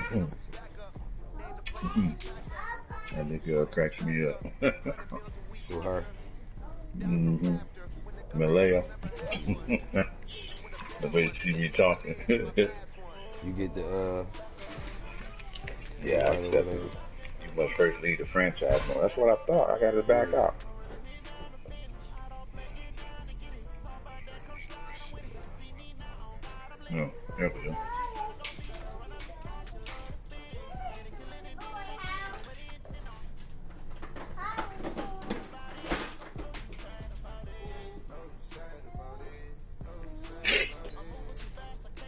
That nigga cracks me up. Who her? Mm-hmm. Malaya. Mm. The way she be talking. You get the Yeah, I invite or accepted whatever. it. You must first leave the franchise. No, that's what I thought. I got to back Yeah. out. No, there we go.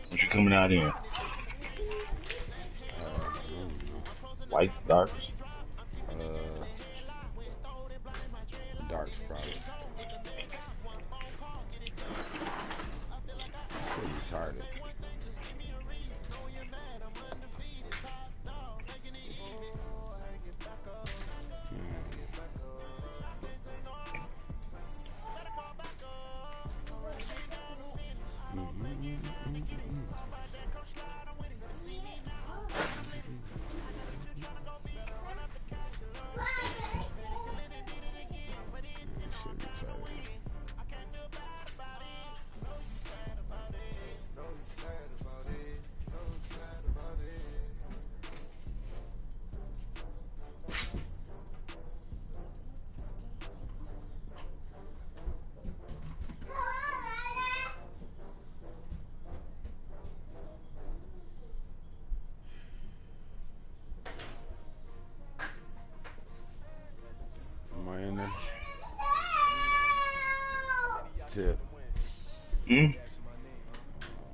What you coming out in? I don't know. Whites, darks? Uh, darks probably. Shit retarded. Hmm. Shit retarded. Am I in there? Tip. Hmm?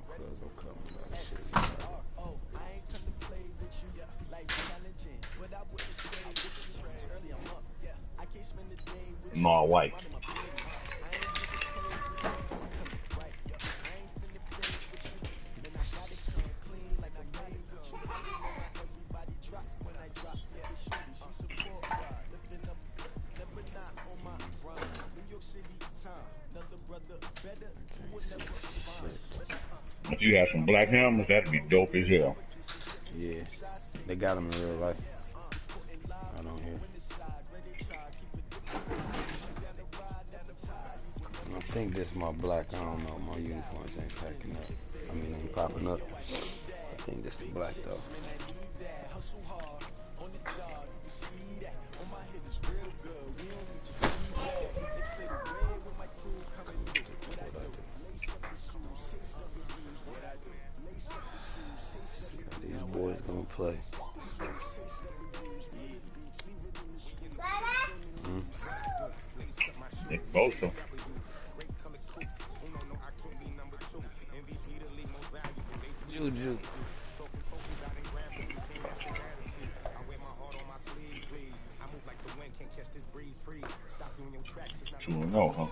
Cuz I'm coming up. Shit retarded. I'm all white. I can't see shit. If you have some black helmets, that'd be dope as hell. Yeah. They got them in real life. I don't hear. I think this my black. I don't know. My uniforms ain't packing up. I mean, ain't popping up. I think this the black though. What I do? See how these boys gonna play. Hmm? Nick Bosa. Juju. 2-0, huh?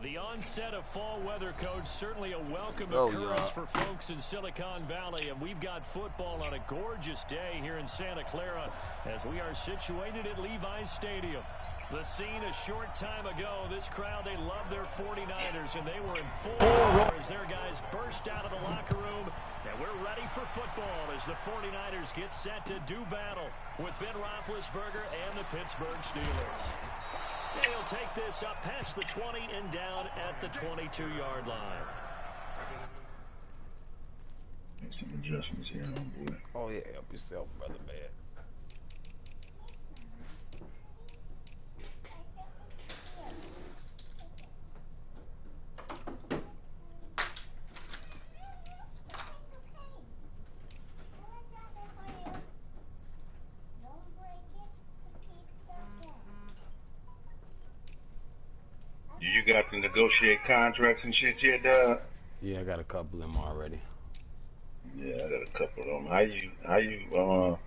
The onset of fall weather, Coach, certainly a welcome Oh, occurrence yeah. for folks in Silicon Valley, and we've got football on a gorgeous day here in Santa Clara as we are situated at Levi's Stadium. The scene a short time ago, this crowd, they love their 49ers, and they were in full roar as their guys burst out of the locker room, and we're ready for football as the 49ers get set to do battle with Ben Roethlisberger and the Pittsburgh Steelers. He'll take this up past the 20 and down at the 22-yard line. Make some adjustments here, homeboy. Oh yeah, help yourself, brother man. You got to negotiate contracts and shit yet, Doug? Yeah, I got a couple of them already. Yeah, I got a couple of them.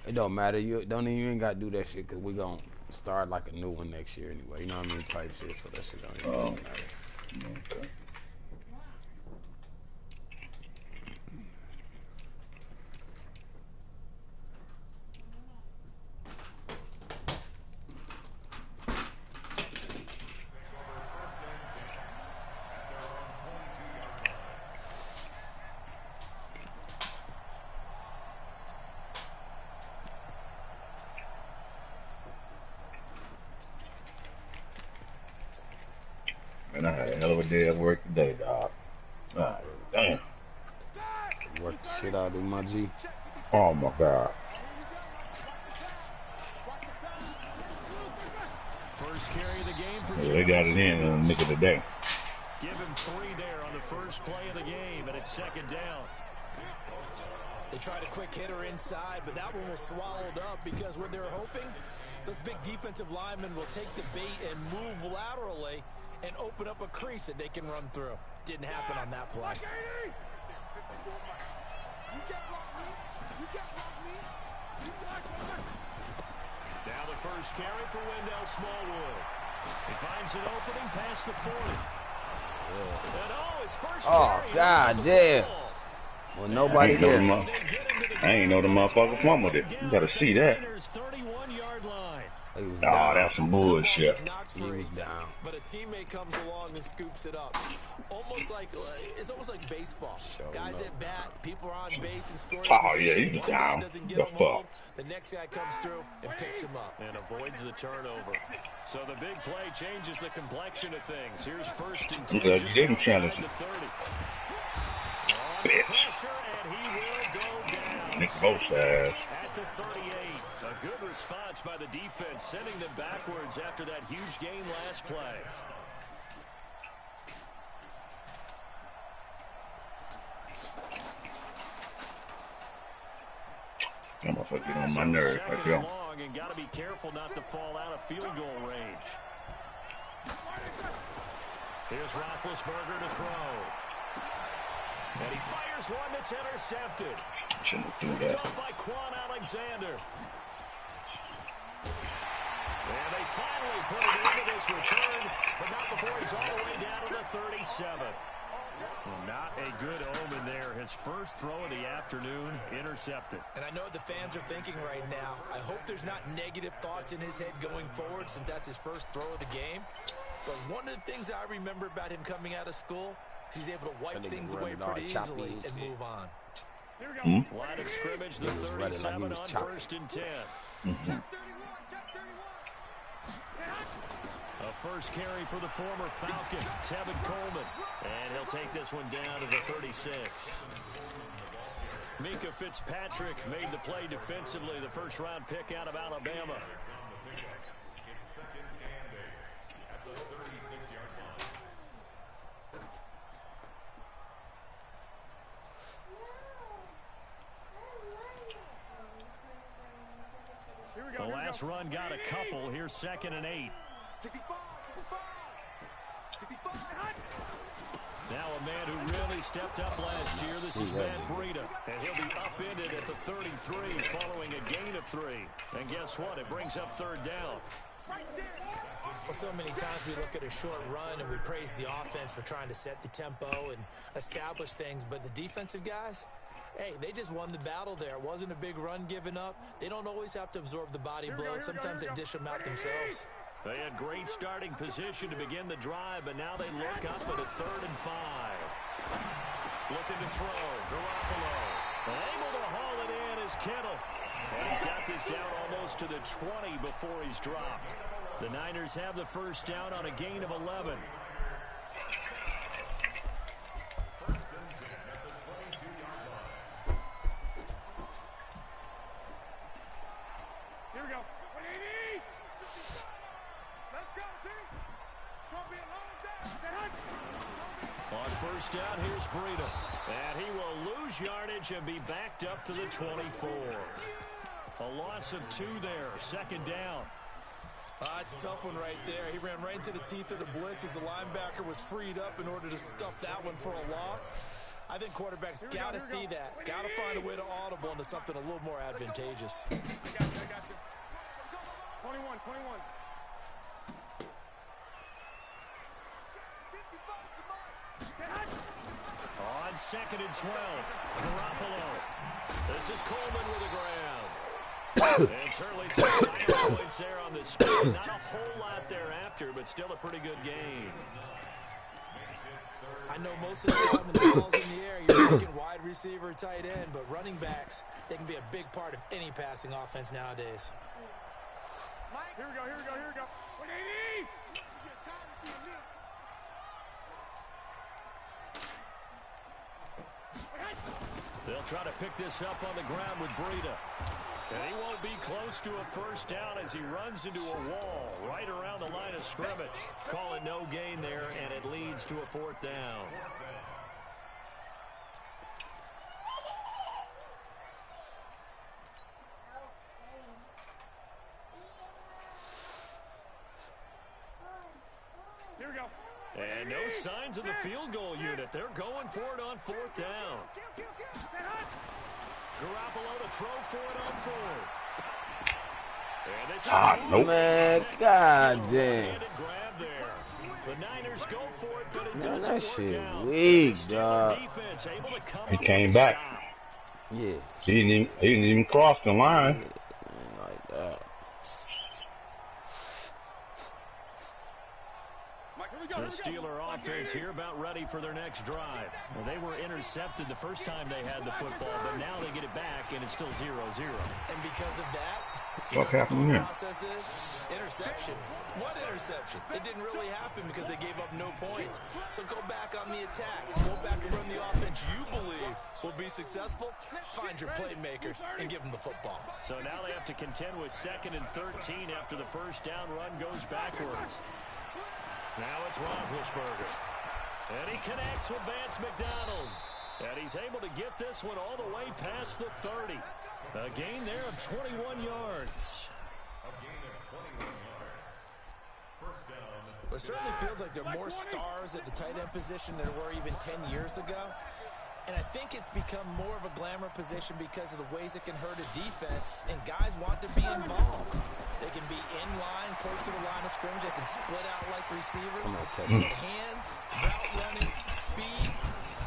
It don't matter. You ain't gotta do that shit because we gonna start like a new one next year anyway. You know what I mean? Type shit. So that shit don't even Oh, really matter. okay. And I had a hell of a day at work today, dog. God damn. Work the shit out of my G. Oh my God. First carry of the game for Yeah, they got it in the nick of the day. Give him 3 there on the first play of the game, and it's second down. They tried a quick hitter inside, but that one was swallowed up because what they were hoping, those big defensive linemen will take the bait and move laterally and open up a crease that they can run through. Didn't happen on that play. Now the first carry for Wendell Smallwood. He finds an opening past the 40. And his first carry. God damn. Well, nobody there. I ain't know the motherfucker fumbled it. You gotta see that. 31-yard line. He was Oh, down. that's some bullshit. He was down. But a teammate comes along and scoops it up. It's almost like baseball. Guys at bat, people are on base and scoring. Oh yeah, he was down. The fuck. The next guy comes through and picks him up and avoids the turnover. So the big play changes the complexion of things. Here's first and 10. They didn't try to. Bitch. And he will go down. Nick both sides. At the 38. A good response by the defense, sending them backwards after that huge gain last play. That motherfucker get on my nerves right there. Long and got to be careful not to fall out of field goal range. Here's Roethlisberger to throw. And he fires one that's intercepted. Shouldn't do Picked that. up by Quan Alexander. And they finally put it into this return, but not before he's all the way down to the 37. Well, not a good omen there. His first throw of the afternoon, intercepted. And I know what the fans are thinking right now. I hope there's not negative thoughts in his head going forward since that's his first throw of the game. But one of the things I remember about him coming out of school is he's able to wipe things away pretty easily and move on. Here we go. Line of scrimmage, the 37 on first and 10. A first carry for the former Falcon, Tevin Coleman. And he'll take this one down to the 36. Mika Fitzpatrick made the play defensively, the first-round pick out of Alabama. The last run got a couple. Here's 2nd and 8. Now a man who really stepped up last year. This is Matt Breida. And he'll be upended at the 33 following a gain of 3. And guess what? It brings up 3rd down. Well, so many times we look at a short run and we praise the offense for trying to set the tempo and establish things. But the defensive guys, hey, they just won the battle there. It wasn't a big run given up. They don't always have to absorb the body blows. Sometimes they dish them out themselves. They had great starting position to begin the drive, but now they look up at a 3rd and 5. Looking to throw. Garoppolo. Able to haul it in is Kittle. And he's got this down almost to the 20 before he's dropped. The Niners have the first down on a gain of 11. Here we go. 180. Let's go, team. It's going to be a long day. On first down, here's Breida. And he will lose yardage and be backed up to the 24. A loss of 2 there. 2nd down. It's a tough one right there. He ran right into the teeth of the blitz as the linebacker was freed up in order to stuff that one for a loss. I think quarterbacks got to see that. Got to find a way to audible into something a little more advantageous. I got you. 21. On 2nd and 12, Garoppolo. This is Coleman with the ground. And certainly some silent points there on the speed. Not a whole lot thereafter, but still a pretty good game. I know most of the time when the ball's in the air, you're thinking wide receiver, tight end, but running backs, they can be a big part of any passing offense nowadays. Here we go. 180. They'll try to pick this up on the ground with Breida. And he won't be close to a first down as he runs into a wall right around the line of scrimmage. Call it no gain there, and it leads to a fourth down. Here we go. And no signs of the field goal unit. They're going for it on fourth down. Garoppolo to throw for it on fourth. Nope. Man, god damn. The Niners go for it, but it Man, doesn't that shit work out. weak, dog. He came back. Yeah. He didn't even cross the line. Yeah, like that. The Steeler offense here about ready for their next drive. Well, they were intercepted the first time they had the football, but now they get it back, and it's still 0-0. And because of that, What happened here? process is interception. What interception? It didn't really happen because they gave up no points. So go back on the attack. Go back and run the offense you believe will be successful. Find your playmakers and give them the football. So now they have to contend with 2nd and 13 after the first down run goes backwards. Now it's Roethlisberger. And he connects with Vance McDonald. And he's able to get this one all the way past the 30. A gain there of 21 yards. It certainly feels like there are more stars at the tight end position than there were even 10 years ago. And I think it's become more of a glamour position because of the ways it can hurt a defense, and guys want to be involved. They can be in line, close to the line of scrimmage. They can split out like receivers. With hands, route running, speed,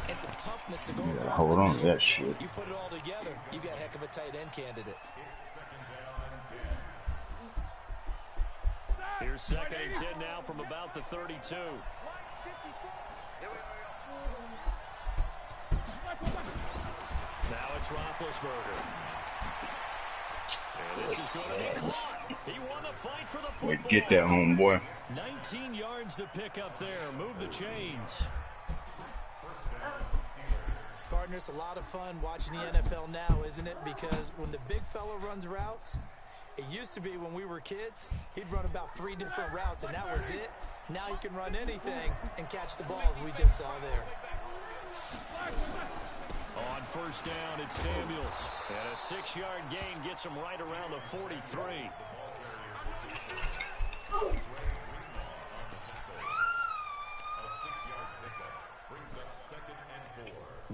and some toughness to go across hold the on to middle. that shit. You put it all together, you got a heck of a tight end candidate. Here's 2nd and 10 now from about the 32. Now it's Roethlisberger. And this is going to be caught. He won the fight for the football. Get that, homeboy. 19 yards to pick up there. Move the chains. Partner, it's a lot of fun watching the NFL now, isn't it? Because when the big fella runs routes, it used to be when we were kids, he'd run about 3 different routes, and that was it. Now he can run anything and catch the balls we just saw there. On first down, it's Samuels. And a 6-yard gain gets him right around the 43.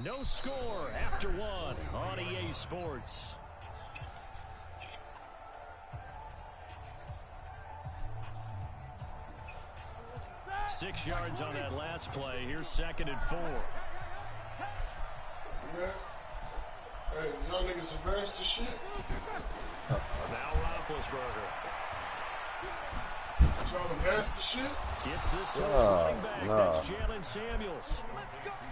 No score after 1 on EA Sports. Six yards on that last play. Here's 2nd and 4. Hey, y'all niggas advanced the shit. Now Roethlisberger. Y'all advanced the shit. Gets this to his running back. That's Jalen Samuels.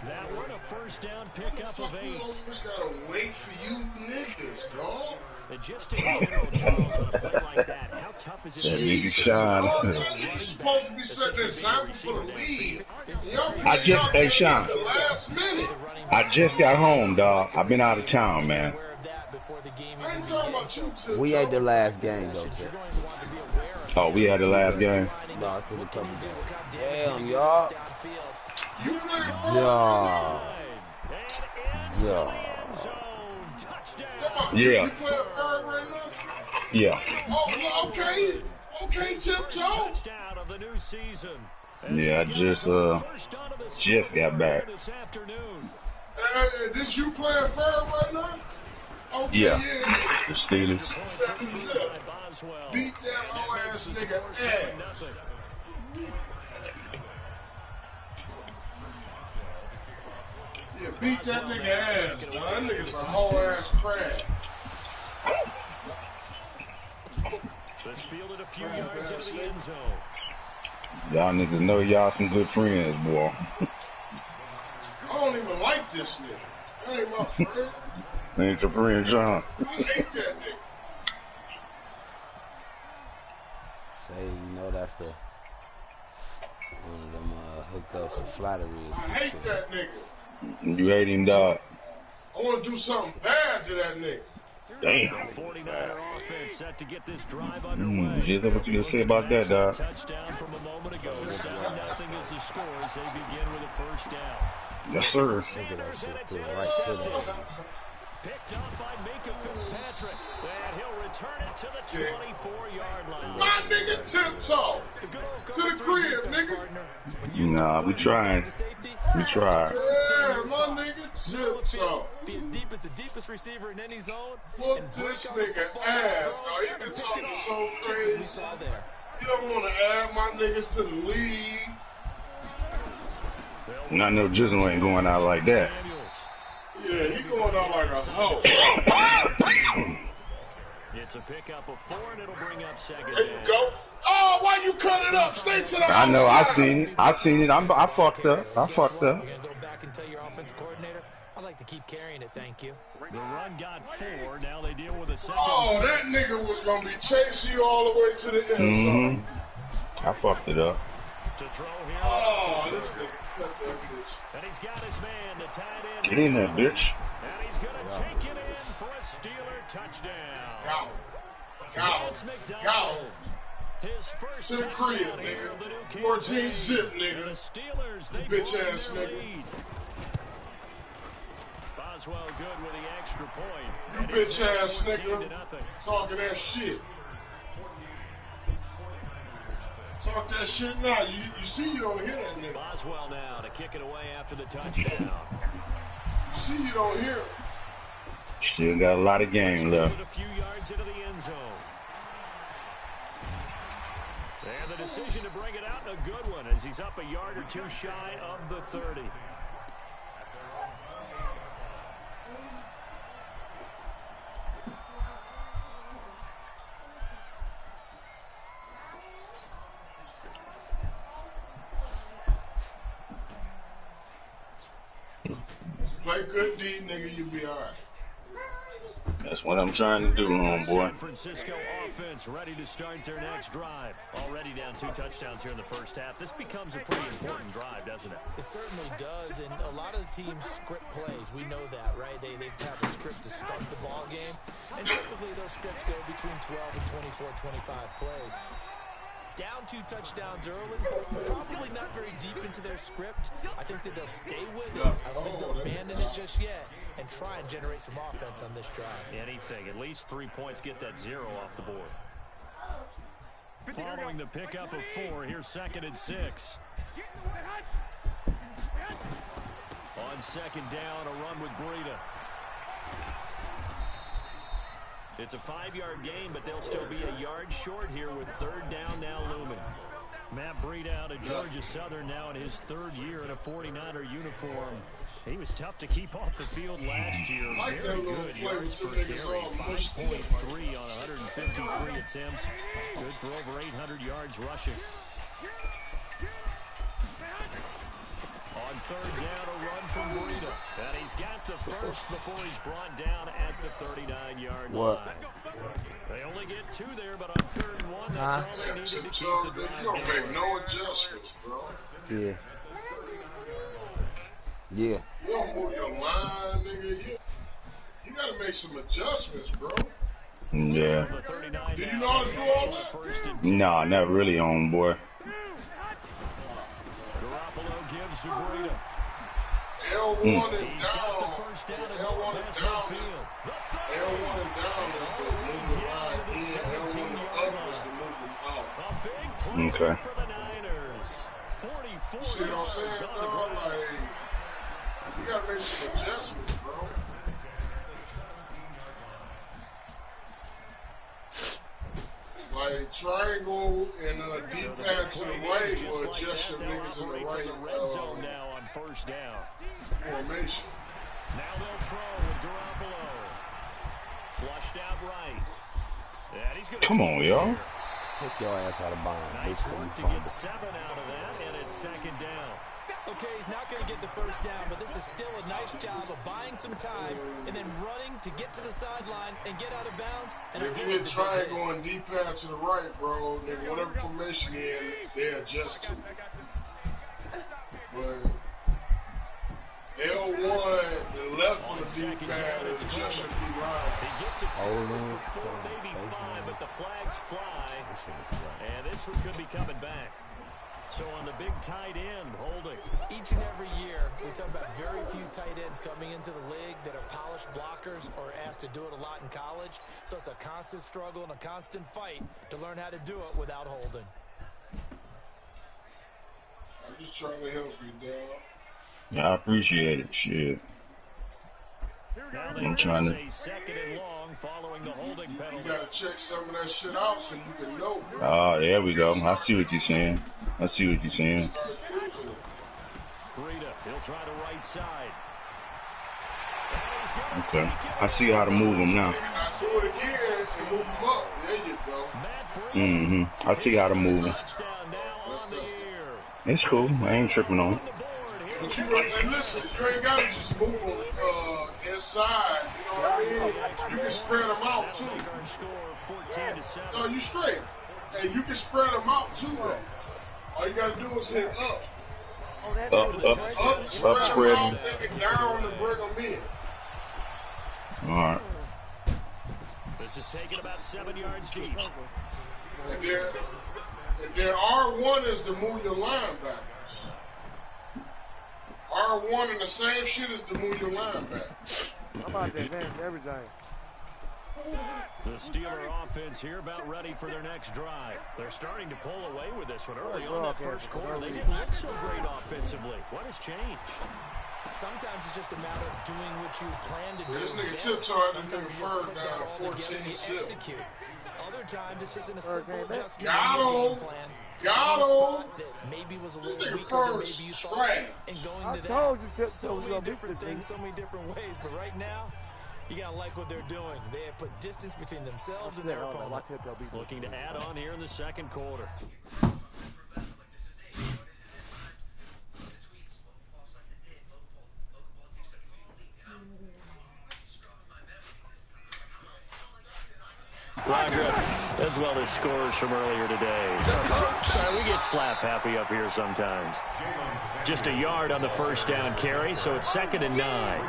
That one a first down pickup of 8. Just gotta wait for you niggas, dog. And just in general, Charles, on a play like that, how tough is it? That nigga Sean. Y'all niggas supposed to be setting an example for the league. Hey, Sean. Last minute. I just got home, dog. I've been out of town, man. I ain't talking about you two. We ain't the last game, though, Jeff. Oh, we had the last game. No, it's still a couple games. Damn, y'all. You playing Yeah. Yeah. Yeah. You playing third right now? Yeah. Oh, okay. Okay, tiptoe. Yeah, I just got back. This you playing third right now? Okay, Yeah. yeah. The Steelers. 7-0. Beat that whole ass nigga ass. Yeah, beat that nigga ass, dog. That nigga's a whole ass crab. This fielded a few yards into the end zone. Y'all niggas know y'all some good friends, boy. I don't even like this nigga. That ain't my friend. Ain't your friend, Sean. I hate that nigga. Say, you know, that's the one of them hookups and flatteries. I hate that nigga. You hate him, dog. I want to do something bad to that nigga. Damn. 49er offense set to get this drive underway. Just what you gonna say about that, dog? Touchdown from a moment ago. 7-0 is the score as they begin with a first down. Yes, sir. Look at that shit, threw it right to that. Picked up by Minka Fitzpatrick. And he'll return it to the 24-yard line. My nigga tiptoe to the crib, nigga. Nah, we trying. We tried. Yeah, my nigga tiptoe. Be as deep as the deepest receiver in any zone. Whoop this nigga ass, dog. He been talking so crazy. You don't want to add my niggas to the league. I know Jizzle ain't going out like that. Yeah, he going out like a hoe. It's a pickup of 4, and it'll bring up second. There you go. Oh, why you cut it up? Stay to the outside. I know. I seen it. I fucked up. You're gonna go back and tell your offensive coordinator, I'd like to keep carrying it, thank you. The run got 4. Now they deal with a second. Oh, that nigga was gonna be chasing you all the way to the end zone. I fucked it up. To throw here. Oh, this nigga cut that bitch. And he's got his man, the tight end. Get in there, bitch. And he's going to take it in for a Steeler touchdown. Go. His first To the crib, nigga. 14 zip, nigga. The Steelers, they Bitch ass their nigga. lead. Boswell good with the extra point. You bitch ass nigga. Talking that shit. Talk that shit now. You see you don't hear that nigga. Boswell now to kick it away after the touchdown. You see you don't hear it. Still got a lot of game left. A few yards into the end zone. And the decision to bring it out, a good one, as he's up a yard or 2 shy of the 30. Play good D, nigga, you be alright. That's what I'm trying to do, homeboy. San Francisco offense ready to start their next drive. Already down 2 touchdowns here in the first half. This becomes a pretty important drive, doesn't it? It certainly does, and a lot of the teams script plays. We know that, right? They have a script to start the ball game, and typically those scripts go between 12 and 24, 25 plays. Down 2 touchdowns early, probably not very deep into their script. I think that they'll stay with it. I don't think they'll abandon it just yet and try and generate some offense on this drive. Anything, at least 3 points, get that 0 off the board. Following the pickup of 4, here's 2nd and 6. On 2nd down, a run with Breida. It's a 5-yard gain, but they'll still be a yard short here with 3rd down now looming. Matt Breida out of Georgia Southern now in his 3rd year in a 49er uniform. He was tough to keep off the field last year. Very good yards per carry, 5.3 on 153 attempts. Good for over 800 yards rushing. On 3rd down, a run from Breida. And he's got the first before he's brought down at the 39-yard line. They only get 2 there, but on 3rd and 1, that's all they need to keep the drive. You don't make no adjustments, bro. Yeah. Yeah. You don't move your line, nigga. You gotta make some adjustments, bro. Yeah. Do you know how to do all that? Nah, not really, homeboy. Garoppolo gives to Breida. L1 and down. L1 and down. L1 and down is to move the line in. L1 and up is to move them out. Okay. You see what I'm saying, dog? Like, you gotta make some adjustments, bro. Like, triangle and deep pad to the right will adjust your niggas in the right now on 1st down. Formation. Now they'll throw with Garoppolo. Flushed out right. And he's gonna Come on, y'all. Take your ass out of bounds. Nice work to get 7 out of that, and it's 2nd down. Okay, he's not going to get the first down, but this is still a nice job of buying some time and then running to get to the sideline and get out of bounds. And if you hit triangle and deep pad to the right, bro, then whatever formation you're in, they adjust to. But L1, the left and on second down. It's Coleman. He gets it for 4, maybe 5, but the flags fly. And this one could be coming back. So on the big tight end, holding. Each and every year, we talk about very few tight ends coming into the league that are polished blockers or asked to do it a lot in college. So it's a constant struggle and a constant fight to learn how to do it without holding. I'm just trying to help you, dog. I appreciate it. Shit. I'm trying to. Second and long following the holding penalty. You gotta check some of that shit out so you can know, bro. Oh, there we go. I see what you're saying. I see what you're saying. Breida, he'll try the right side. Okay. I see how to move him now. Do it again and move him up. There you go. I see how to move him. It's cool. I ain't tripping on it. But you and listen, you ain't gotta just move them inside, you know what I mean? You can spread them out too. No, you straight. Hey, you can spread them out too though. All you gotta do is hit up. Up, spread them out, and down and bring them in. Alright. This is taken about 7 yards deep. And then R1 is to move your linebackers. R1 and the same shit is to move your linebacker. I'm about to advance everything. The Steeler offense here about ready for their next drive. They're starting to pull away with this one. Early on that first quarter, they didn't look so great offensively. What has changed? Sometimes it's just a matter of doing what you plan to do. This nigga tiptoed into the first down at 14-0. Other times it's just in a simple adjustment. Got him. Plan. Got him. That maybe was a This little nigga weaker than maybe first you thought. trash. And going to told that, you so many gonna different beat things, this so many different ways. But right now, you gotta like what they're doing. They have put distance between themselves and their opponent. Looking to add on here in the second quarter. Progress as well as scores from earlier today. So we get slap happy up here sometimes. Just a yard on the first down carry, so it's 2nd and 9.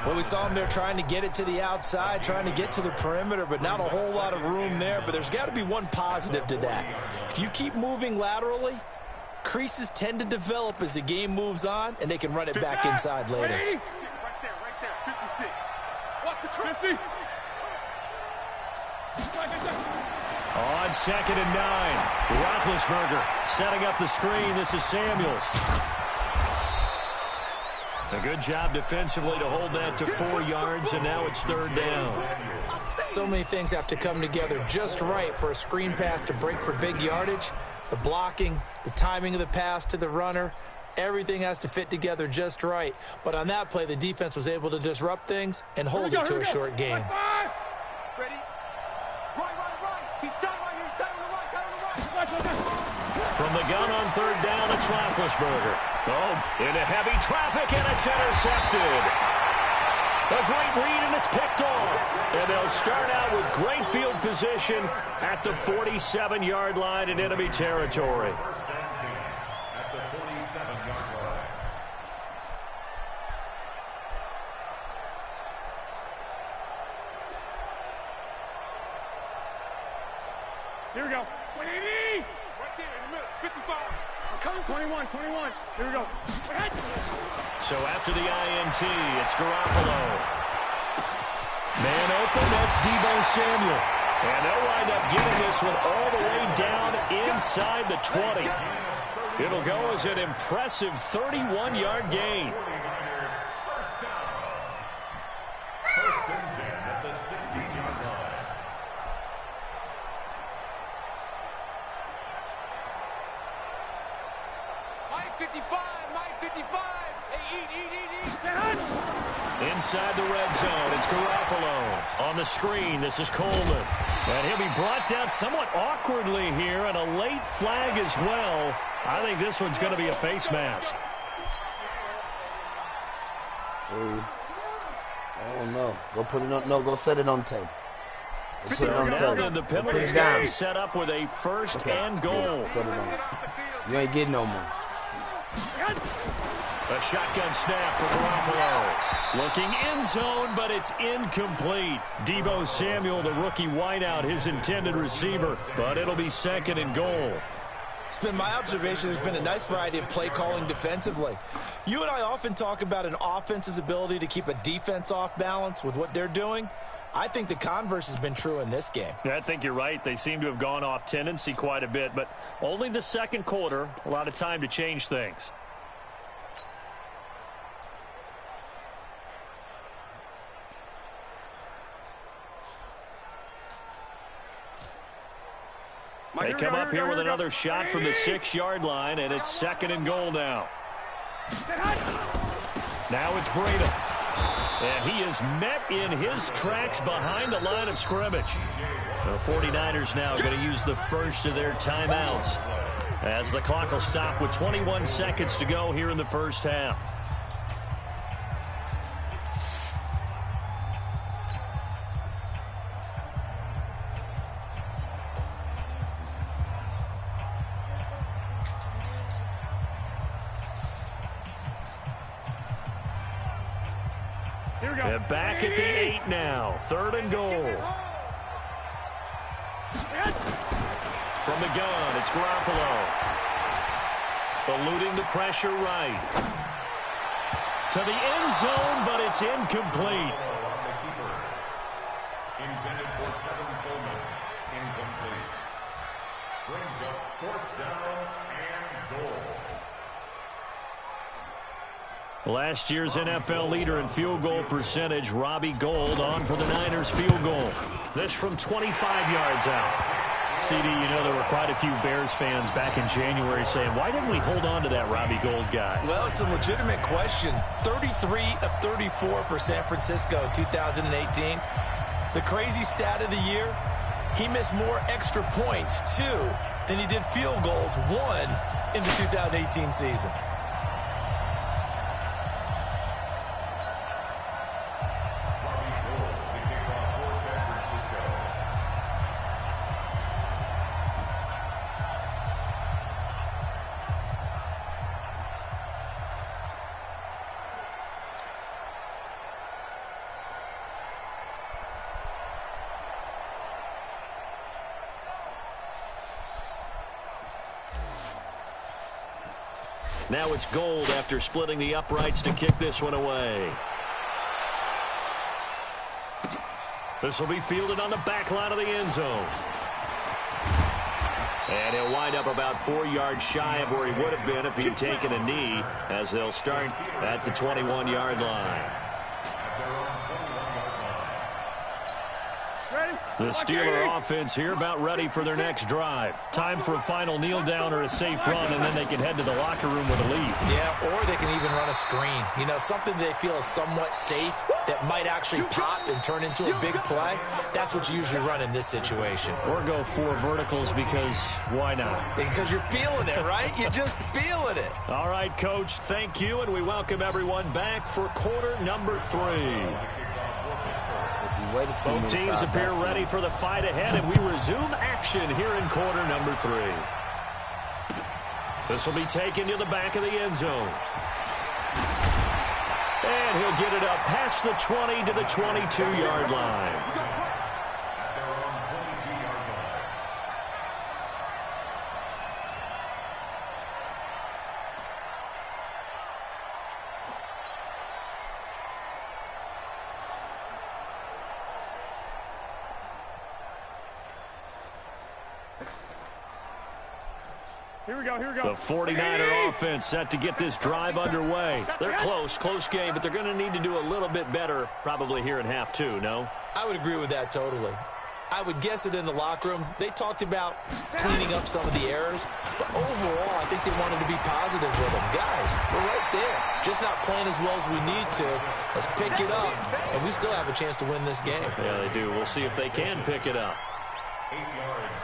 Well, we saw them there trying to get it to the outside, trying to get to the perimeter, but not a whole lot of room there. But there's got to be one positive to that. If you keep moving laterally, creases tend to develop as the game moves on, and they can run it back inside later. Right there, 56. Watch the 50. On 2nd and 9, Roethlisberger setting up the screen. This is Samuels. A good job defensively to hold that to 4 yards, and now it's 3rd down. So many things have to come together just right for a screen pass to break for big yardage. The blocking, the timing of the pass to the runner, everything has to fit together just right. But on that play, the defense was able to disrupt things and hold it to a short game. Ready? Right. He's tight right here. He's tight on the right. From the gun on 3rd down, it's Roethlisberger. Oh, into heavy traffic, and it's intercepted. A great read, and it's picked off. And they'll start out with great field position at the 47-yard line in enemy territory. Here we go. 180. Right there in the middle. 55. I'm coming. 21. Here we go. So after the INT, it's Garoppolo. Man open, that's Deebo Samuel. And they'll wind up getting this one all the way down inside the 20. It'll go as an impressive 31-yard gain. First and 10 at the 16-yard line. Mike 55. Hey, eat. Inside the red zone, it's Garoppolo. On the screen, this is Coleman. And he'll be brought down somewhat awkwardly here, and a late flag as well. I think this one's going to be a face mask. I don't know. Go put it on. No, go set it on tape. Go put it on Now tape. then, the penalty down. set up with a first and goal. Set it on. You ain't getting no more. A shotgun snap for Garoppolo. Looking end zone, but it's incomplete. Deebo Samuel, the rookie wideout, his intended receiver, but it'll be 2nd and goal. It's been my observation there's been a nice variety of play calling defensively. You and I often talk about an offense's ability to keep a defense off balance with what they're doing. I think the converse has been true in this game. I think you're right. They seem to have gone off tendency quite a bit, but only the second quarter, a lot of time to change things. They come up here with another shot from the 6-yard line, and it's 2nd and goal now. Now it's Breida. And he is met in his tracks behind the line of scrimmage. The 49ers now going to use the first of their timeouts as the clock will stop with 21 seconds to go here in the first half. They're back at the 8 now. 3rd and goal. From the gun, it's Garoppolo. Eluding the pressure right. To the end zone, but it's incomplete. Intended for Tevin Coleman. Incomplete. Brings up 4th down and goal. Last year's NFL leader in field goal percentage, Robbie Gould, on for the Niners field goal. This from 25 yards out. CD, you know there were quite a few Bears fans back in January saying, why didn't we hold on to that Robbie Gould guy? Well, it's a legitimate question. 33 of 34 for San Francisco in 2018. The crazy stat of the year, he missed more extra points, 2, than he did field goals, 1, in the 2018 season. Now it's Gould after splitting the uprights to kick this one away. This will be fielded on the back line of the end zone. And he'll wind up about 4 yards shy of where he would have been if he'd taken a knee, as they'll start at the 21-yard line. The Steeler offense here about ready for their next drive. Time for a final kneel down or a safe run, and then they can head to the locker room with a lead. Yeah, or they can even run a screen. You know, something they feel is somewhat safe that might actually pop and turn into a big play. That's what you usually run in this situation. Or go 4 verticals because why not? Because you're feeling it, right? You're just feeling it. All right, Coach, thank you, and we welcome everyone back for quarter number 3. Both teams appear ready for the fight ahead, and we resume action here in quarter number 3. This will be taken to the back of the end zone. And he'll get it up past the 20 to the 22-yard line. Here we go, here we go. The 49er offense set to get this drive underway. They're close game, but they're going to need to do a little bit better probably here in half 2, no? I would agree with that totally. I would guess it in the locker room. They talked about cleaning up some of the errors, but overall, I think they wanted to be positive with them. Guys, we're right there. Just not playing as well as we need to. Let's pick it up, and we still have a chance to win this game. Yeah, they do. We'll see if they can pick it up.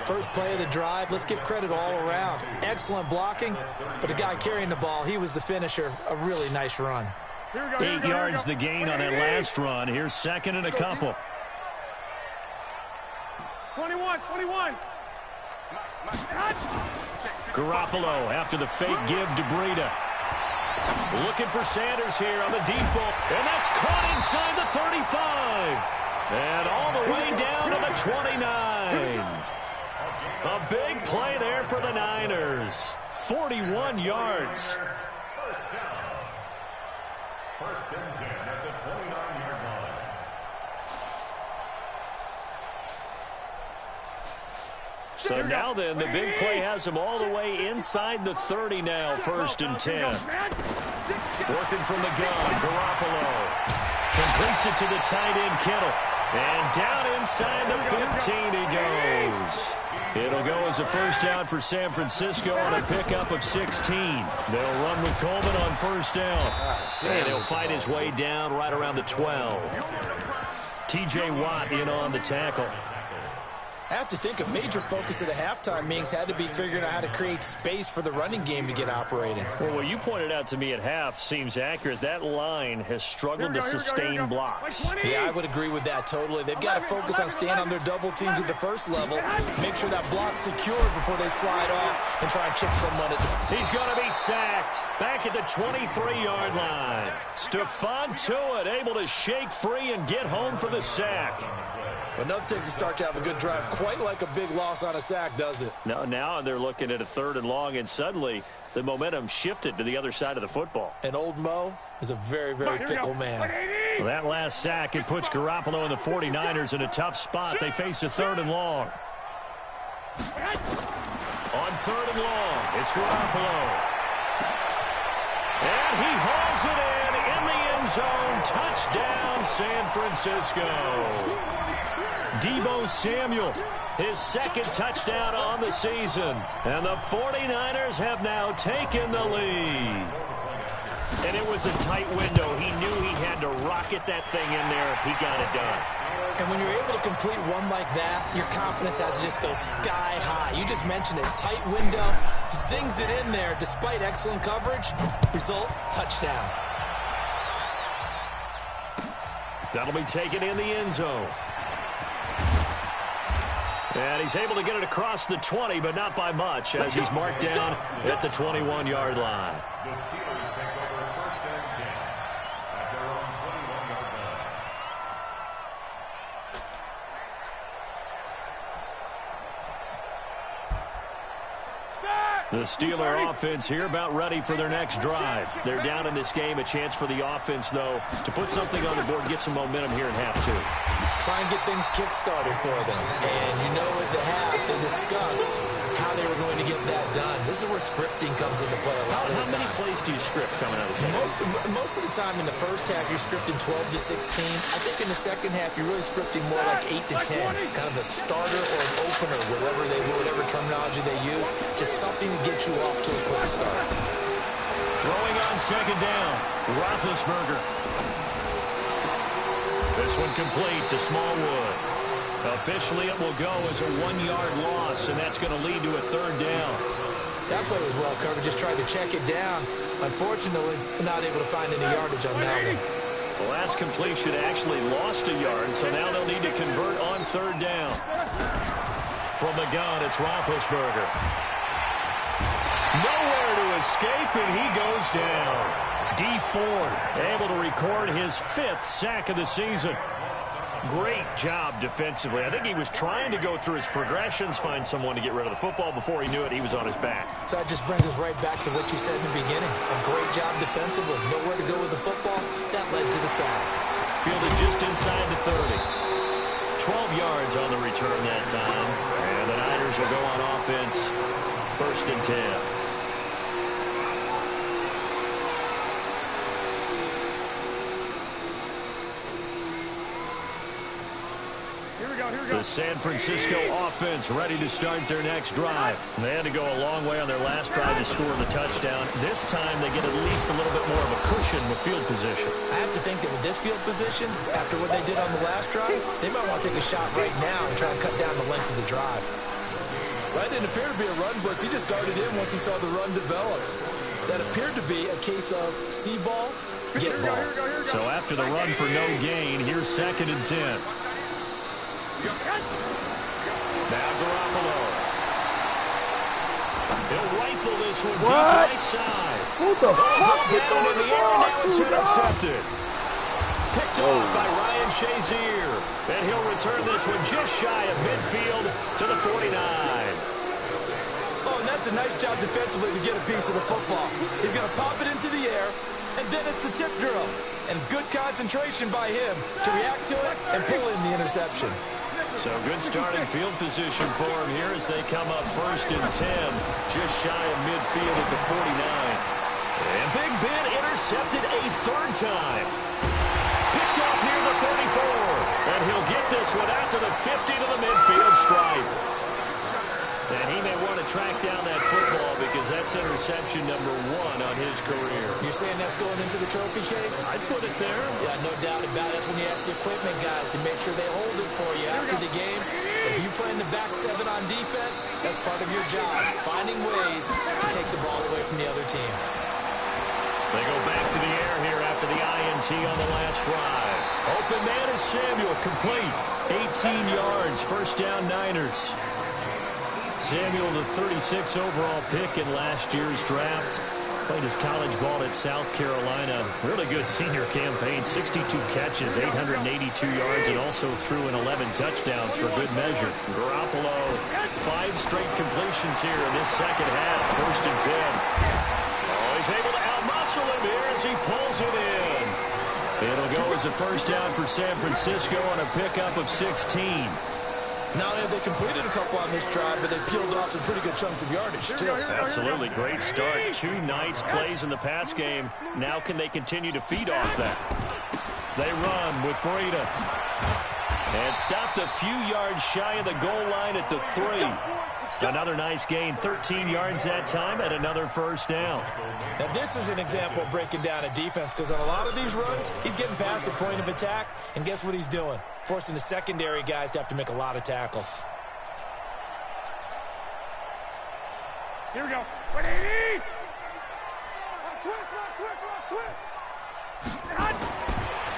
First play of the drive, let's give credit all around. Excellent blocking, but the guy carrying the ball, he was the finisher. A really nice run. 8 yards the gain on that last run. Here's 2nd and a couple. 21. Garoppolo after the fake give to Breida. Looking for Sanders here on the deep ball. And that's caught inside the 35. And all the way down to the 29. A big play there for the Niners. 41 yards. First and 10 at the 29-yard line. So now then, the big play has him all the way inside the 30 now, 1st and 10. Working from the gun, Garoppolo. Completes it to the tight end, Kittle. And down inside the 15 he goes. It'll go as a first down for San Francisco on a pickup of 16. They'll run with Coleman on first down. And he'll fight his way down right around the 12. T.J. Watt in on the tackle. I have to think a major focus of the halftime meetings had to be figuring out how to create space for the running game to get operating. Well, what you pointed out to me at half seems accurate. That line has struggled to sustain blocks. Yeah, I would agree with that totally. They've got to focus on staying on their double teams at the first level, make sure that block's secure before they slide off and try and chip someone at the... He's going to be sacked back at the 23-yard line. Stephon Tuitt able to shake free and get home for the sack. But nothing takes a start to have a good drive quite like a big loss on a sack, does it? No, now they're looking at a 3rd and long, and suddenly the momentum shifted to the other side of the football. And old Mo is a very, very fickle man. Well, that last sack, it puts Garoppolo and the 49ers in a tough spot. They face a 3rd and long. On 3rd and long, it's Garoppolo. And he hauls it in the end zone. Touchdown, San Francisco. Deebo Samuel, his 2nd touchdown on the season. And the 49ers have now taken the lead. And it was a tight window. He knew he had to rocket that thing in there. He got it done. And when you're able to complete one like that, your confidence has to just go sky high. You just mentioned it. Tight window, zings it in there despite excellent coverage. Result, touchdown. That'll be taken in the end zone. And he's able to get it across the 20, but not by much, as he's marked down at the 21-yard line. The Steelers take over 1st and 10 at their own 21-yard line. The Steeler offense here about ready for their next drive. They're down in this game. A chance for the offense, though, to put something on the board, get some momentum here in half 2. Try and get things kick-started for them. And you know at the half, they discussed how they were going to get that done. This is where scripting comes into play a lot of the time. How many plays do you script coming out of this? Most of the time in the first half, you're scripting 12 to 16. I think in the second half, you're really scripting more like 8 to 10. Kind of a starter or an opener, whatever terminology they use. Just something to get you off to a quick start. Throwing on 2nd down, Roethlisberger. This one complete to Smallwood. Officially, it will go as a 1-yard loss, and that's going to lead to a 3rd down. That play was well covered. Just tried to check it down. Unfortunately, not able to find any yardage on that one. The last completion actually lost a yard, so now they'll need to convert on 3rd down. From the gun, it's Roethlisberger. Nowhere to escape, and he goes down. Dee Ford able to record his 5th sack of the season. Great job defensively. I think he was trying to go through his progressions, find someone to get rid of the football. Before he knew it, he was on his back. So that just brings us right back to what you said in the beginning. A great job defensively. Nowhere to go with the football. That led to the sack. Fielded just inside the 30. 12 yards on the return that time. And the Niners will go on offense. 1st and 10. The San Francisco offense ready to start their next drive. They had to go a long way on their last drive to score the touchdown. This time they get at least a little bit more of a cushion with field position. I have to think that with this field position, after what they did on the last drive, they might want to take a shot right now and try and cut down the length of the drive. That didn't appear to be a run blitz. He just darted in once he saw the run develop. That appeared to be a case of see ball, get ball. So after the run for no gain, here's 2nd and 10. Now Garoppolo. He'll rifle this one What? deep right side. Who the fuck you Down throwing in the the air, ball now it's to, dog? intercepted. Picked off by Ryan Shazier. And he'll return this one just shy of midfield to the 49. Oh, and that's a nice job defensively to get a piece of the football. He's going to pop it into the air, and then it's the tip drill. And good concentration by him to react to it and pull in the interception. So good starting field position for him here as they come up 1st and 10, just shy of midfield at the 49. And Big Ben intercepted a 3rd time. Picked off near the 34. And he'll get this one out to the 50 to the midfield stripe. And he may want to track down that football because that's interception number 1 on his career. You're saying that's going into the trophy case? I'd put it there. Yeah, no doubt about it. That's when you ask the equipment guys to make sure they hold it for you after the game. If you play in the back 7 on defense, that's part of your job, finding ways to take the ball away from the other team. They go back to the air here after the INT on the last drive. Open man is Samuel, complete. 18 yards, 1st down Niners. Samuel, the 36 overall pick in last year's draft. Played his college ball at South Carolina. Really good senior campaign. 62 catches, 882 yards, and also threw in 11 touchdowns for good measure. Garoppolo, 5 straight completions here in this second half. 1st and 10. Oh, he's able to outmuscle him here as he pulls it in. It'll go as a 1st down for San Francisco on a pickup of 16. Not only have they completed a couple on this drive, but they peeled off some pretty good chunks of yardage, too. Absolutely. Great start. 2 nice plays in the pass game. Now can they continue to feed off that? They run with Breida. And stopped a few yards shy of the goal line at the 3. Another nice gain. 13 yards that time and another 1st down. Now, this is an example of breaking down a defense because on a lot of these runs, he's getting past the point of attack, and guess what he's doing? Forcing the secondary guys to have to make a lot of tackles. Here we go. 180.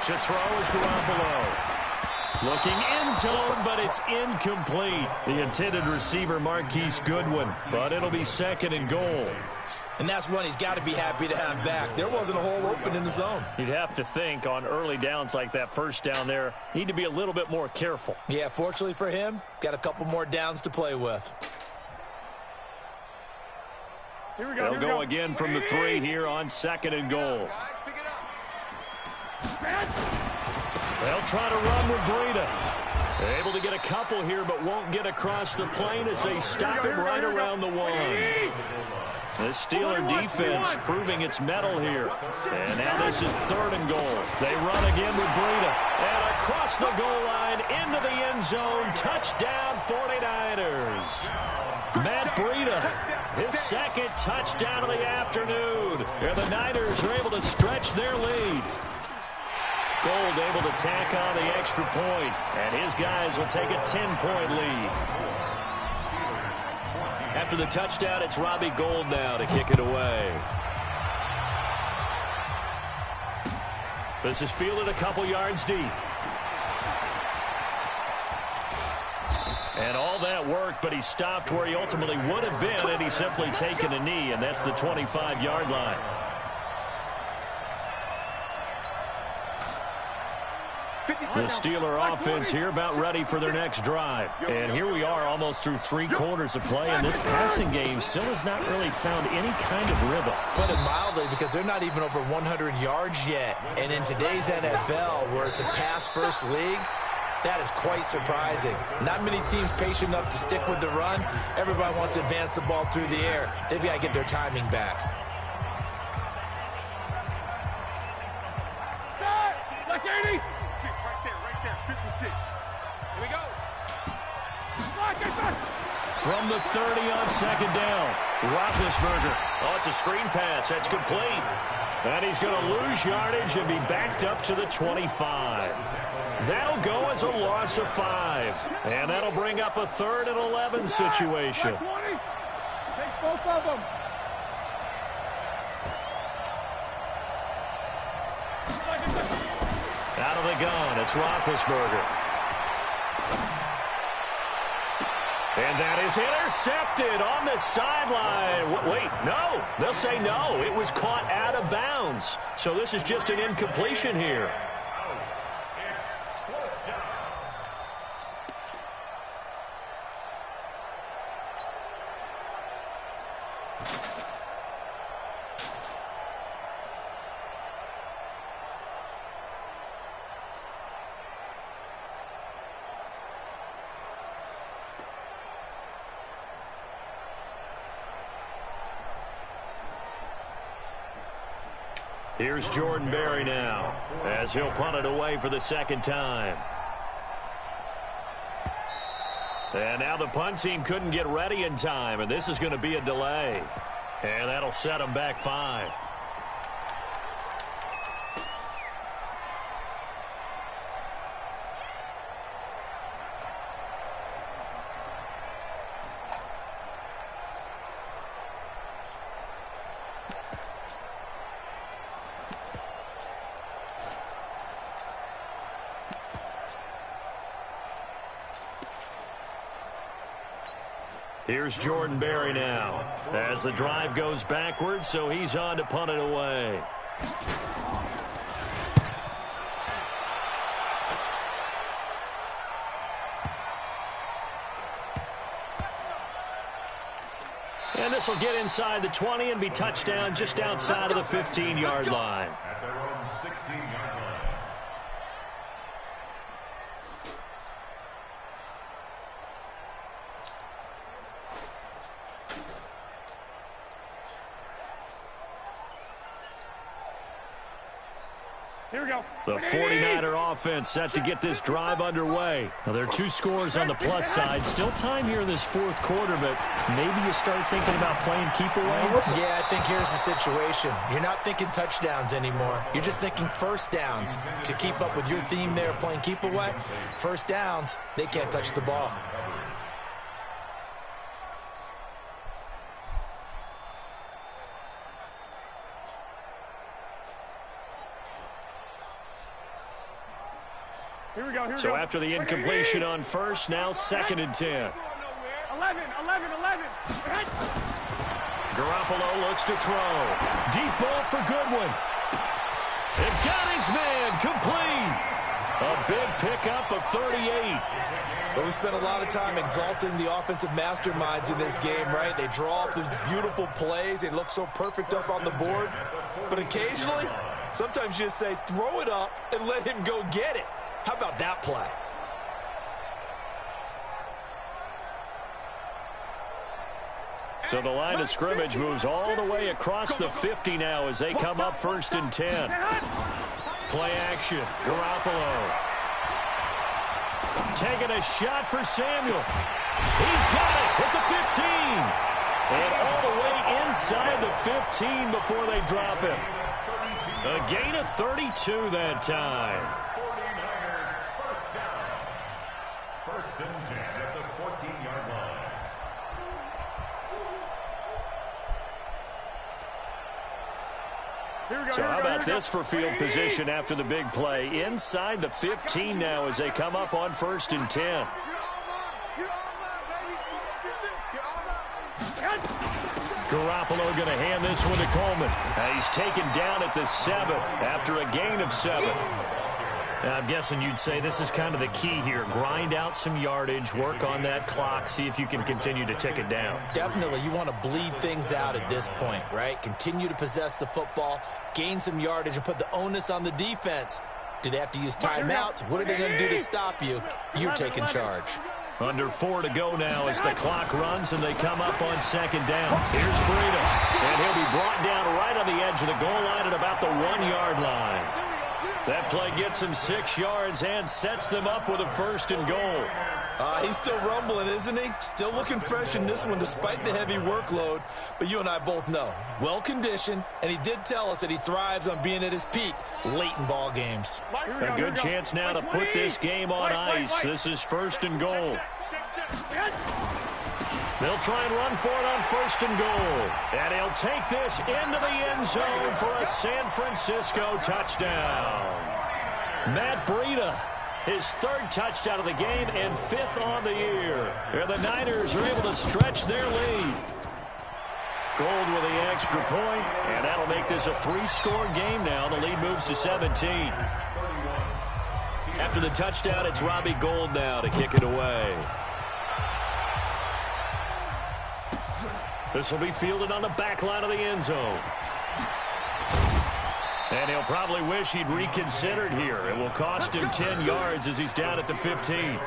To throw is Garoppolo. Looking end zone, but it's incomplete. The intended receiver, Marquise Goodwin, but it'll be 2nd and goal. And that's one he's got to be happy to have back. There wasn't a hole open in the zone. You'd have to think on early downs like that 1st down there, need to be a little bit more careful. Yeah, fortunately for him, got a couple more downs to play with. Here we go. They'll go again from the 3 here on 2nd and goal. They'll try to run with Breida. They're able to get a couple here, but won't get across the plane as they stop him right around the 1. The Steeler defense proving its mettle here. And now this is 3rd and goal. They run again with Breida. And across the goal line into the end zone. Touchdown 49ers. Matt Breida, his 2nd touchdown of the afternoon. And the Niners are able to stretch their lead. Gold able to tack on the extra point, and his guys will take a 10-point lead. After the touchdown, it's Robbie Gould now to kick it away. This is fielded a couple yards deep. And all that worked, but he stopped where he ultimately would have been, and he's simply taken a knee, and that's the 25-yard line. The Steeler offense here about ready for their next drive. And here we are almost through 3 quarters of play, and this passing game still has not really found any kind of rhythm. Put it mildly, because they're not even over 100 yards yet. And in today's NFL, where it's a pass-first league, that is quite surprising. Not many teams patient enough to stick with the run. Everybody wants to advance the ball through the air. They've got to get their timing back. Like 80. Right there, 56. Here we go. From the 30 on 2nd down, Roethlisberger. Oh, it's a screen pass. That's complete. And he's going to lose yardage and be backed up to the 25. That'll go as a loss of 5. And that'll bring up a 3rd and 11 situation. Take both of them. Out of the gun, it's Roethlisberger. And And that is intercepted on the sideline. Wait, no. They'll say no. It was caught out of bounds. So this is just an incompletion here. Here's Jordan Berry now as he'll punt it away for the second time. And now the punt team couldn't get ready in time, and this is going to be a delay. And that'll set them back 5. Here's Jordan Berry now as the drive goes backwards, so he's on to punt it away. And this will get inside the 20 and be touchdown just outside of the 15-yard line. At their own 16-yard line. Here we go. The 49er offense set to get this drive underway. Now, there are 2 scores on the plus side. Still time here in this fourth quarter, but maybe you start thinking about playing keep away. Yeah, I think here's the situation. You're not thinking touchdowns anymore. You're just thinking first downs. To keep up with your theme there, playing keep away, first downs, they can't touch the ball. Here we go. Here we So go. after the incompletion on first, now 2nd and 10. 11. Garoppolo looks to throw. Deep ball for Goodwin. It got his man complete. A big pickup of 38. But we spent a lot of time exalting the offensive masterminds in this game, right? They draw up these beautiful plays. They look so perfect up on the board. But occasionally, sometimes you just say, throw it up and let him go get it. How about that play? So the line of scrimmage moves all the way across the 50 now as they come up 1st and 10. Play action. Garoppolo. Taking a shot for Samuel. He's got it at the 15. And all the way inside the 15 before they drop him. A gain of 32 that time. 49ers first down. 1st and 10 at the 14-yard line. So how about this for field position after the big play? Inside the 15 now as they come up on 1st and 10. Garoppolo going to hand this one to Coleman. He's taken down at the 7 after a gain of 7. I'm guessing you'd say this is kind of the key here. Grind out some yardage, work on that clock, see if you can continue to tick it down. Definitely, you want to bleed things out at this point, right? Continue to possess the football, gain some yardage, and put the onus on the defense. Do they have to use timeouts? What are they going to do to stop you? You're taking charge. Under 4 to go now as the clock runs and they come up on 2nd down. Here's Freedom, and he'll be brought down right on the edge of the goal line at about the 1-yard line. That play gets him 6 yards and sets them up with a 1st and goal. He's still rumbling, isn't he? Still looking fresh in this one despite the heavy workload. But you and I both know, well-conditioned, and he did tell us that he thrives on being at his peak late in ball games. A good chance now to put this game on ice. This is 1st and goal. They'll try and run for it on 1st and goal. And he'll take this into the end zone for a San Francisco touchdown. Matt Breida His third touchdown of the game and 5th on the year. And the Niners are able to stretch their lead. Gold with the extra point, and that'll make this a 3-score game now. The lead moves to 17. After the touchdown, it's Robbie Gould now to kick it away. This will be fielded on the back line of the end zone. And he'll probably wish he'd reconsidered here. It will cost him 10 yards as he's down at the 15.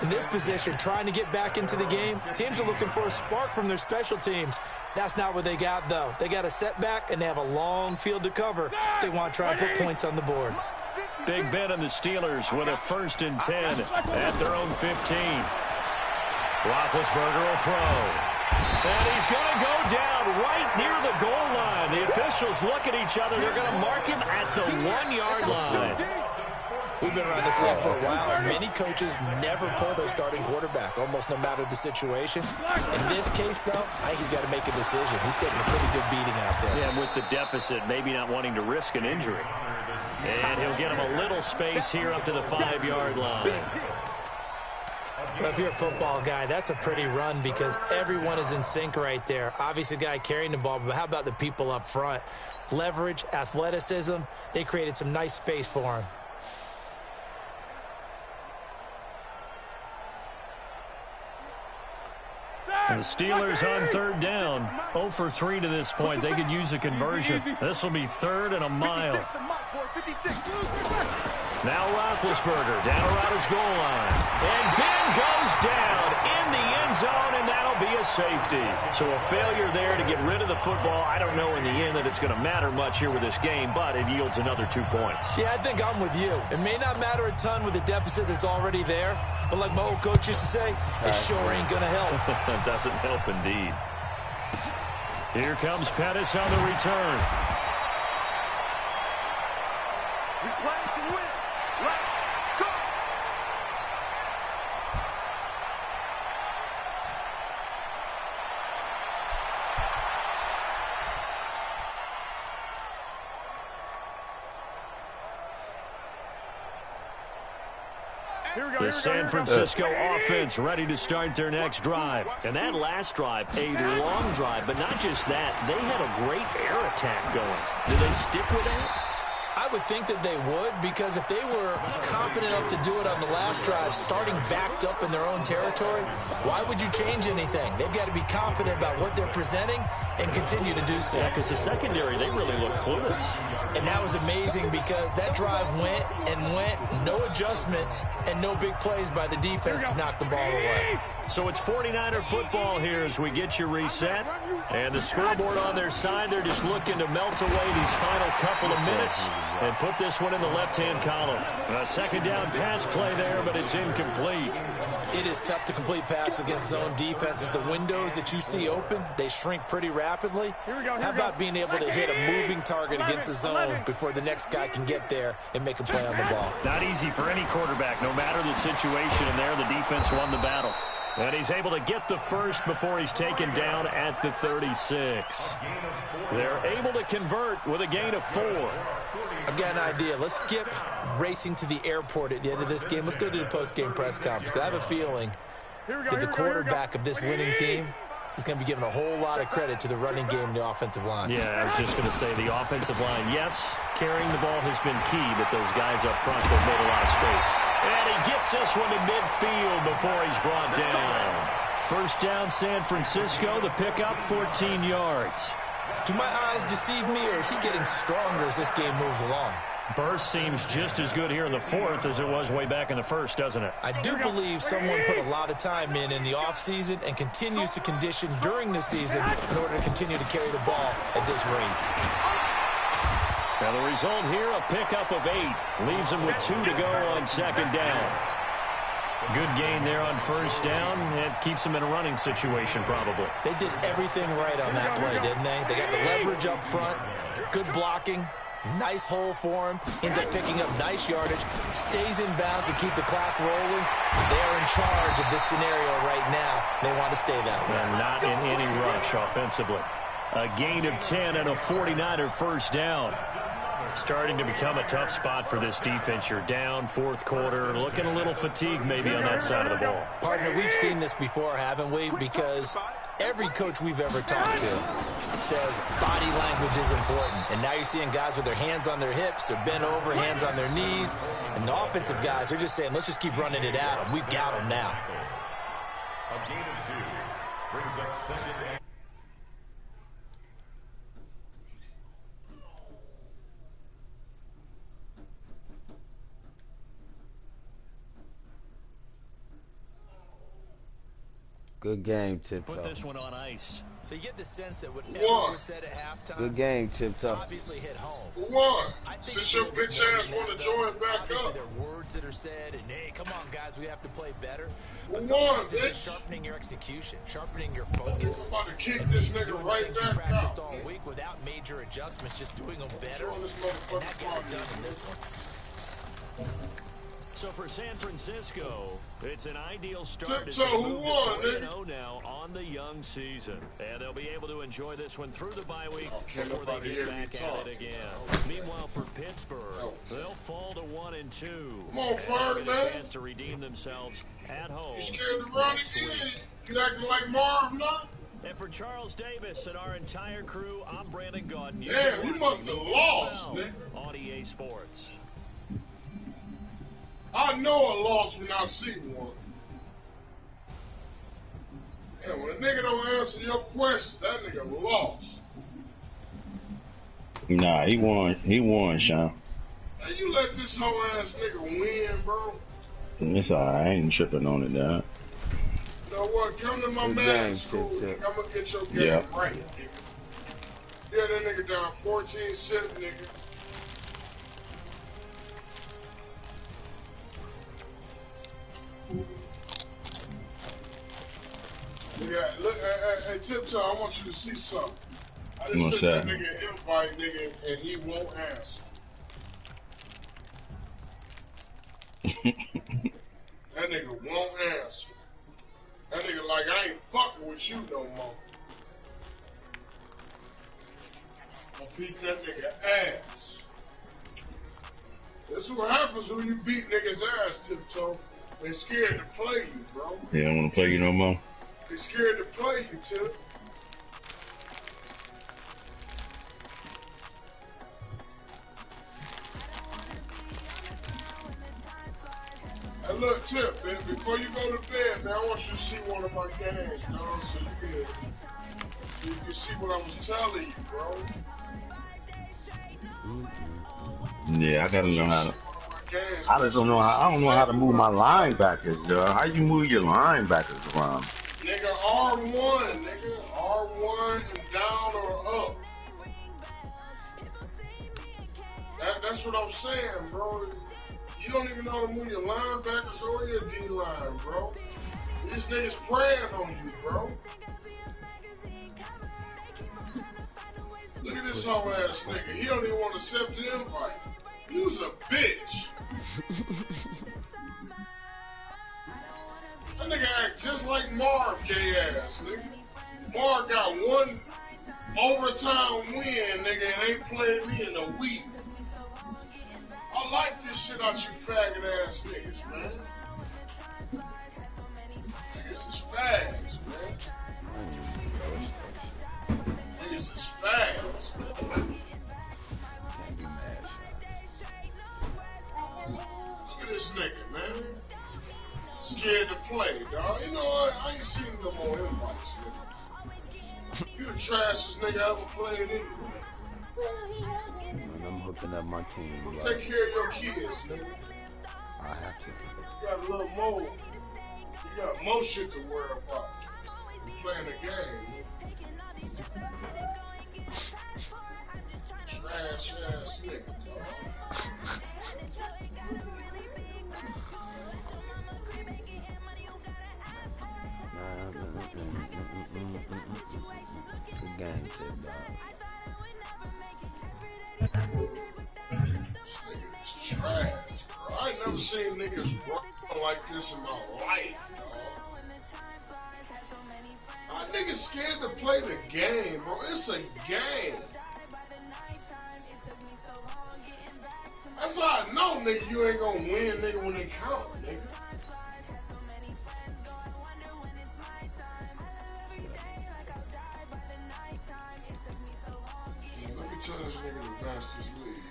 In this position, trying to get back into the game, teams are looking for a spark from their special teams. That's not what they got, though. They got a setback, and they have a long field to cover if they want to try and put points on the board. Big Ben and the Steelers with a 1st and 10 at their own 15. Roethlisberger will throw. And he's going to go down right near the goal line. The officials look at each other. They're going to mark him at the 1-yard line. We've been around this league for a while. Many coaches never pull their starting quarterback, almost no matter the situation. In this case, though, I think he's got to make a decision. He's taking a pretty good beating out there. Yeah, with the deficit, maybe not wanting to risk an injury. And he'll get him a little space here up to the 5-yard line. Well, if you're a football guy, that's a pretty run because everyone is in sync right there. Obviously, the guy carrying the ball, but how about the people up front? Leverage, athleticism, they created some nice space for him. The Steelers on 3rd down. 0 for 3 to this point. They could use a conversion. This will be 3rd and a mile. Now Roethlisberger down around his goal line. And Ben goes down in the end zone, and that'll be a safety. So a failure there to get rid of the football. I don't know in the end that it's going to matter much here with this game, but it yields another 2 points. Yeah, I think I'm with you. It may not matter a ton with the deficit that's already there, but like my old coach used to say, it sure ain't going to help. It doesn't help indeed. Here comes Pettis on the return. We play to win. Let's go. The San Francisco offense ready to start their next drive. And that last drive, a long drive, but not just that. They had a great air attack going. Do they stick with that? I would think that they would, because if they were confident enough to do it on the last drive, starting backed up in their own territory, why would you change anything? They've got to be confident about what they're presenting and continue to do so. Yeah, because the secondary, they really look clueless. And that was amazing because that drive went and went, no adjustments, and no big plays by the defense to knock the ball away. So it's 49er football here as we get you reset. And the scoreboard on their side, they're just looking to melt away these final couple of minutes and put this one in the left-hand column. A 2nd down pass play there, but it's incomplete. It is tough to complete passes against zone defenses. The windows that you see open, they shrink pretty rapidly. How about being able to hit a moving target against a zone before the next guy can get there and make a play on the ball? Not easy for any quarterback, no matter the situation. And there, the defense won the battle. And he's able to get the first before he's taken down at the 36. They're able to convert with a gain of 4. I've got an idea. Let's skip racing to the airport at the end of this game. Let's go to the post-game press conference. I have a feeling that the quarterback of this winning team is going to be given a whole lot of credit to the running game and the offensive line. Yeah, I was just going to say the offensive line, yes, carrying the ball has been key, but those guys up front, they've made a lot of space. And he gets this one to midfield before he's brought down. 1st down, San Francisco. The pickup, 14 yards. Do my eyes deceive me, or is he getting stronger as this game moves along? Burst seems just as good here in the 4th as it was way back in the 1st, doesn't it? I do believe someone put a lot of time in the offseason and continues to condition during the season in order to continue to carry the ball at this rate. Now the result here, a pickup of 8. Leaves him with 2 to go on 2nd down. Good gain there on 1st down. It keeps him in a running situation, probably. They did everything right on that play, didn't they? They got the leverage up front, good blocking, nice hole for him, ends up picking up nice yardage, stays in bounds to keep the clock rolling. They're in charge of this scenario right now. They want to stay that way. And not in any rush offensively. A gain of 10 and a 49er 1st down. Starting to become a tough spot for this defense. You're down fourth quarter, looking a little fatigued maybe on that side of the ball. Partner, we've seen this before, haven't we? Because every coach we've ever talked to says body language is important. And now you're seeing guys with their hands on their hips, they're bent over, hands on their knees. And the offensive guys, they're just saying, let's just keep running it at them. We've got them now. A gain of 2 brings up second and Good game, Put Tiptoe. this one on ice. So you get the sense that whatever was said at halftime, Good game, Tiptoe. obviously hit home. For what? I think Since your bitch ass want to join back obviously up. there are words that are said, and hey, come on, guys, we have to play better. But For sometimes what, it's just bitch? sharpening your execution, sharpening your focus. I'm about to kick this nigga Doing right things you back practiced out. all week without major adjustments, just doing them better. Join this And that got it motherfucking done in party. this one. So for San Francisco, it's an ideal start as So they who move won, to nigga? 3-0 now on the young season. And they'll be able to enjoy this one through the bye week Oh, can't before nobody they hear get me back talk. at it again. Meanwhile, for Pittsburgh, Oh. they'll fall to 1-2. Come on, And Ferg, get a man. chance to redeem themselves at home. You scared to run next again? week. You acting like Marv now? And for Charles Davis and our entire crew, I'm Brandon Gaudin. Damn, you must have lost, nigga. on EA Sports. I know a loss when I see one. And when a nigga don't answer your question, that nigga lost. Nah, he won. He won, Sean. Hey, you let this whole ass nigga win, bro. It's all right. I ain't tripping on it, dog. You know what? Come to my Good man game, school. Tip. I'm gonna get your game Yeah. right, nigga. Yeah, that nigga down 14-7, nigga. Yeah, look, hey, Tiptoe, I want you to see something. I just What's sent that that? nigga an invite, nigga, and he won't answer. That nigga won't answer. That nigga like, I ain't fucking with you no more. I'll beat that nigga ass. This is what happens when you beat niggas ass, Tiptoe. They scared to play you, bro. They don't want to play you no more. They scared to play you, Tip. Hey, look, Tip, man, before you go to bed, man, I want you to see one of my games, bro, so you can see what I was telling you, bro. Yeah, I gotta know how to. Games, I just don't know how. I don't know how to move my linebackers, dog. How you move your linebackers around? Nigga, R1, nigga. R1 and down or up. That's what I'm saying, bro. You don't even know how to move your linebackers or your D-line, bro. These niggas praying on you, bro. Look at this whole ass nigga. He don't even want to accept the invite. You's a bitch. That nigga act just like Marv, gay ass, nigga. Marv got one overtime win, nigga, and ain't played me in a week. I like this shit out you faggot ass niggas, man. Niggas is fags, man. Niggas is fags. Can't be mad, Look at this nigga, man. Scared to play, dog. You know what? I ain't seen no more invites, nigga. You the trashiest nigga ever played anyway. Sean. And I'm hooking up my team. Take Like, care of your kids, nigga. I have to. You got a little more. You got more shit to worry about. You playing the game, nigga. Trash ass nigga, dog. Good game, Tip, dog. Niggas trash, bro. I ain't never seen niggas run like this in my life, dog. Niggas scared to play the game, bro. It's a game. nigga, you ain't gonna win, nigga, when they count, nigga. Yeah, let me tell this nigga to pass this lead, man.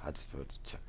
I just want to check